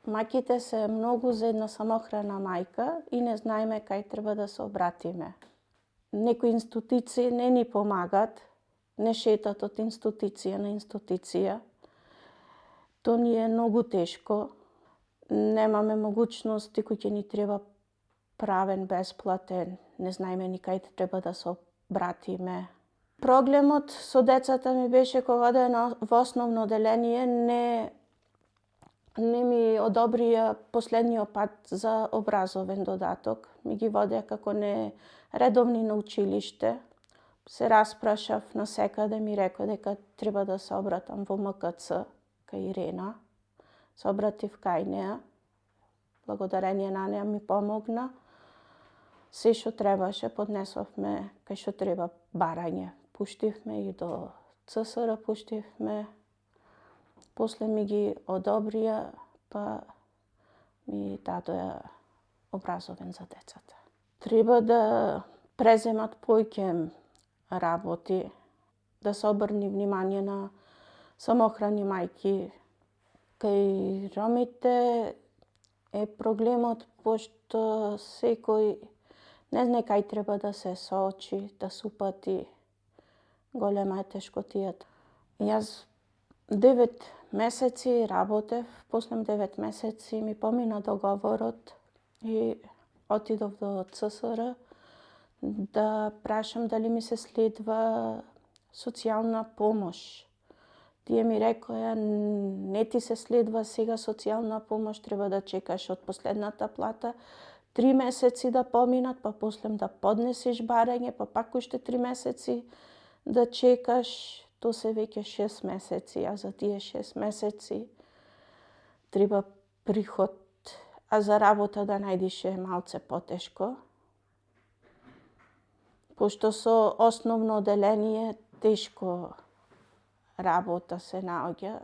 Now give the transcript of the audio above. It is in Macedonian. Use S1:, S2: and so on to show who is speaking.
S1: Мајките се многу за една самохрана мајка и не знаеме кај треба да се обратиме. Некои институции не ни помагат, не шетат од институција на институција. То ни е многу тешко. Немаме могуćности кои ќе ни треба правен, бесплатен, не знаеме ни кај треба да се обратиме. Проблемот со децата ми беше кога одеа во основно оделение, не ми одобрија последниот пат за образовен додаток. Ми ги водеа како редовни на училиште. Се распрашав насекаде, ми рекоа дека треба да се обратам во МКЦ, кај Ирена. Се обратив кај неа. Благодарение на неа ми помогна. Се што требаше, поднесовме кај што треба барање. Пуштивме и до ЦСР, пуштивме. После ми ги одобрија, па ми дадоа образовен за децата. Треба да преземат поиќе работи, да се обрни внимание на самохрани мајки. Кај ромите е проблемот пошто секој не знае кај треба да се соочи, да се упати. Голема е тешкотијата. Јас 9 месеци работев, после 9 месеци ми помина договорот и отидов до ЦСР да прашам дали ми се следва социјална помош. Тие ми рекоа, не ти се следва сега социјална помош, треба да чекаш од последната плата 3 месеци да поминат, па после да поднесеш барање, па пак уште 3 месеци да чекаш. То се веќе 6 месеци, а за тие 6 месеци треба приход, а за работа да најдиш е малце потешко. Пошто со основно оделение тешко работа се наоѓа.